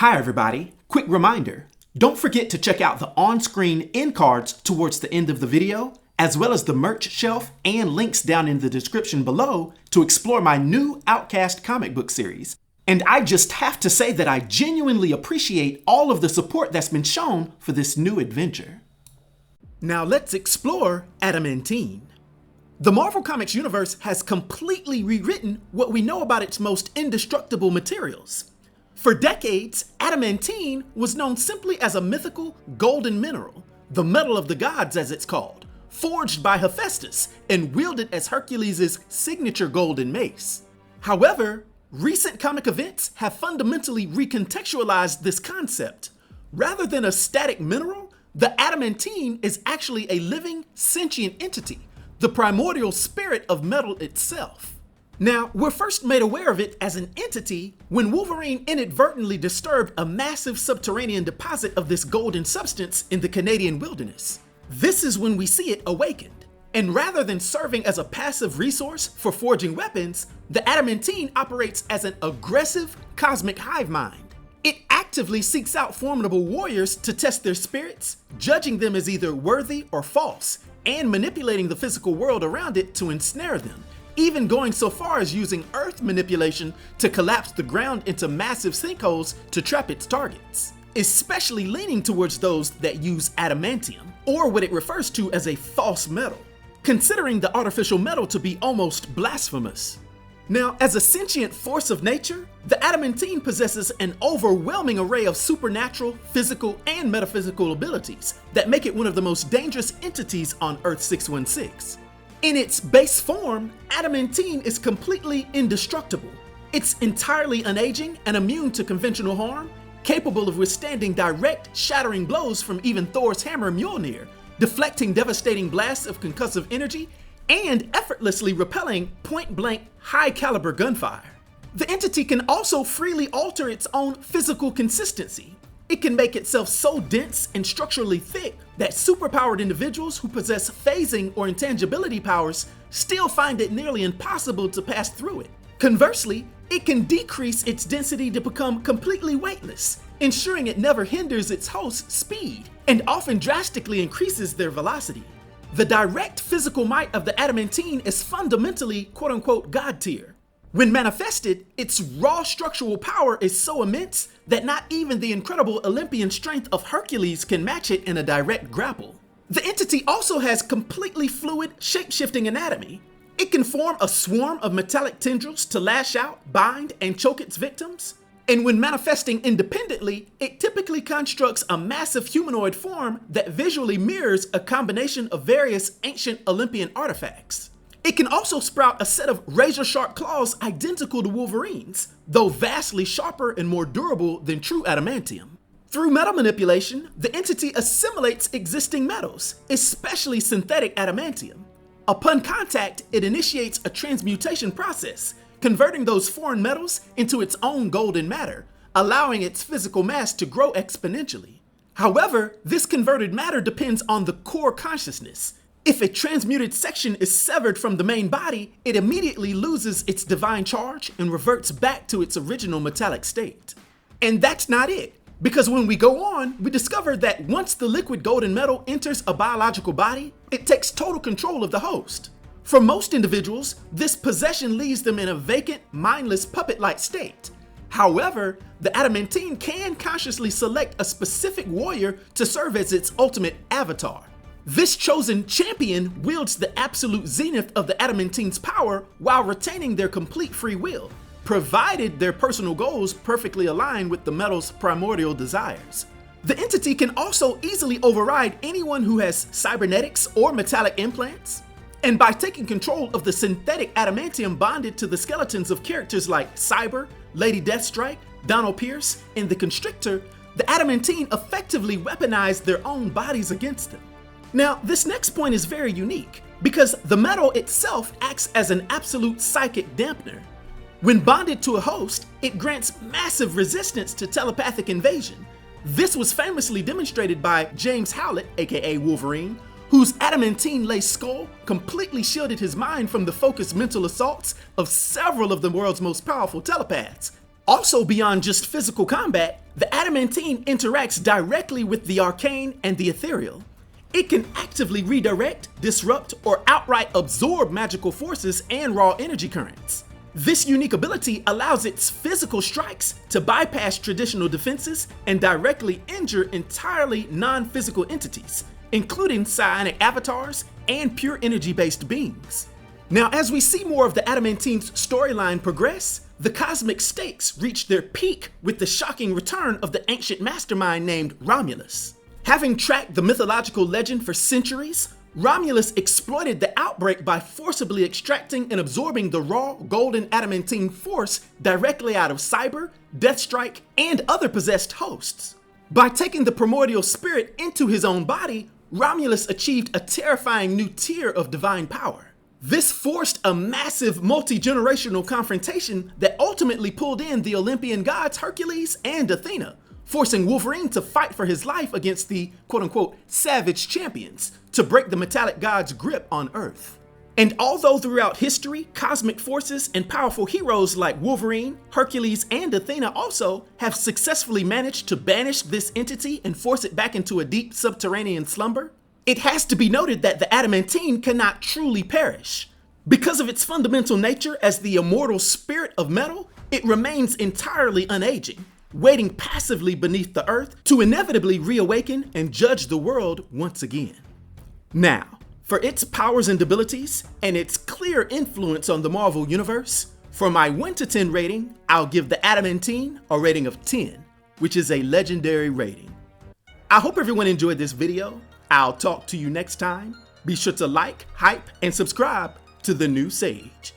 Hi everybody, quick reminder, don't forget to check out the on-screen end cards towards the end of the video, as well as the merch shelf and links down in the description below to explore my new Outcast comic book series. And I just have to say that I genuinely appreciate all of the support that's been shown for this new adventure. Now let's explore Adamantine. The Marvel Comics universe has completely rewritten what we know about its most indestructible materials. For decades, adamantine was known simply as a mythical golden mineral, the metal of the gods as it's called, forged by Hephaestus and wielded as Hercules' signature golden mace. However, recent comic events have fundamentally recontextualized this concept. Rather than a static mineral, the adamantine is actually a living, sentient entity, the primordial spirit of metal itself. Now, we're first made aware of it as an entity when Wolverine inadvertently disturbed a massive subterranean deposit of this golden substance in the Canadian wilderness. This is when we see it awakened. And rather than serving as a passive resource for forging weapons, the adamantine operates as an aggressive cosmic hive mind. It actively seeks out formidable warriors to test their spirits, judging them as either worthy or false, and manipulating the physical world around it to ensnare them, even going so far as using earth manipulation to collapse the ground into massive sinkholes to trap its targets, especially leaning towards those that use adamantium, or what it refers to as a false metal, considering the artificial metal to be almost blasphemous. Now, as a sentient force of nature, the adamantine possesses an overwhelming array of supernatural, physical, and metaphysical abilities that make it one of the most dangerous entities on Earth 616. In its base form, adamantine is completely indestructible. It's entirely unaging and immune to conventional harm, capable of withstanding direct, shattering blows from even Thor's hammer Mjolnir, deflecting devastating blasts of concussive energy, and effortlessly repelling point-blank, high-caliber gunfire. The entity can also freely alter its own physical consistency. It can make itself so dense and structurally thick that superpowered individuals who possess phasing or intangibility powers still find it nearly impossible to pass through it. Conversely, it can decrease its density to become completely weightless, ensuring it never hinders its host's speed, and often drastically increases their velocity. The direct physical might of the adamantine is fundamentally quote-unquote god tier. When manifested, its raw structural power is so immense that not even the incredible Olympian strength of Hercules can match it in a direct grapple. The entity also has completely fluid, shape-shifting anatomy. It can form a swarm of metallic tendrils to lash out, bind, and choke its victims. And when manifesting independently, it typically constructs a massive humanoid form that visually mirrors a combination of various ancient Olympian artifacts. It can also sprout a set of razor-sharp claws identical to Wolverine's, though vastly sharper and more durable than true adamantium. Through metal manipulation, the entity assimilates existing metals, especially synthetic adamantium. Upon contact, it initiates a transmutation process, converting those foreign metals into its own golden matter, allowing its physical mass to grow exponentially. However, this converted matter depends on the core consciousness. If a transmuted section is severed from the main body, it immediately loses its divine charge and reverts back to its original metallic state. And that's not it, because when we go on, we discover that once the liquid golden metal enters a biological body, it takes total control of the host. For most individuals, this possession leaves them in a vacant, mindless puppet-like state. However, the adamantine can consciously select a specific warrior to serve as its ultimate avatar. This chosen champion wields the absolute zenith of the adamantine's power while retaining their complete free will, provided their personal goals perfectly align with the metal's primordial desires. The entity can also easily override anyone who has cybernetics or metallic implants. And by taking control of the synthetic adamantium bonded to the skeletons of characters like Cyber, Lady Deathstrike, Donald Pierce, and the Constrictor, the adamantine effectively weaponized their own bodies against them. Now, this next point is very unique because the metal itself acts as an absolute psychic dampener. When bonded to a host, it grants massive resistance to telepathic invasion. This was famously demonstrated by James Howlett, aka Wolverine, whose adamantine-laced skull completely shielded his mind from the focused mental assaults of several of the world's most powerful telepaths, Also, beyond just physical combat, the Adamantine interacts directly with the arcane and the ethereal. It can actively redirect, disrupt, or outright absorb magical forces and raw energy currents. This unique ability allows its physical strikes to bypass traditional defenses and directly injure entirely non-physical entities, including psionic avatars and pure energy-based beings. Now, as we see more of the Adamantine's storyline progress, the cosmic stakes reach their peak with the shocking return of the ancient mastermind named Romulus. Having tracked the mythological legend for centuries, Romulus exploited the outbreak by forcibly extracting and absorbing the raw golden adamantine force directly out of Cyber, Deathstrike, and other possessed hosts. By taking the primordial spirit into his own body, Romulus achieved a terrifying new tier of divine power. This forced a massive multi-generational confrontation that ultimately pulled in the Olympian gods Hercules and Athena, forcing Wolverine to fight for his life against the quote-unquote savage champions to break the metallic god's grip on Earth. And although throughout history, cosmic forces and powerful heroes like Wolverine, Hercules, and Athena also have successfully managed to banish this entity and force it back into a deep subterranean slumber, it has to be noted that the Adamantine cannot truly perish. Because of its fundamental nature as the immortal spirit of metal, it remains entirely unaging, waiting passively beneath the earth to inevitably reawaken and judge the world once again. Now, for its powers and abilities, and its clear influence on the Marvel Universe, for my 1 to 10 rating, I'll give the Adamantine a rating of 10, which is a legendary rating. I hope everyone enjoyed this video. I'll talk to you next time. Be sure to like, hype, and subscribe to The New Sage.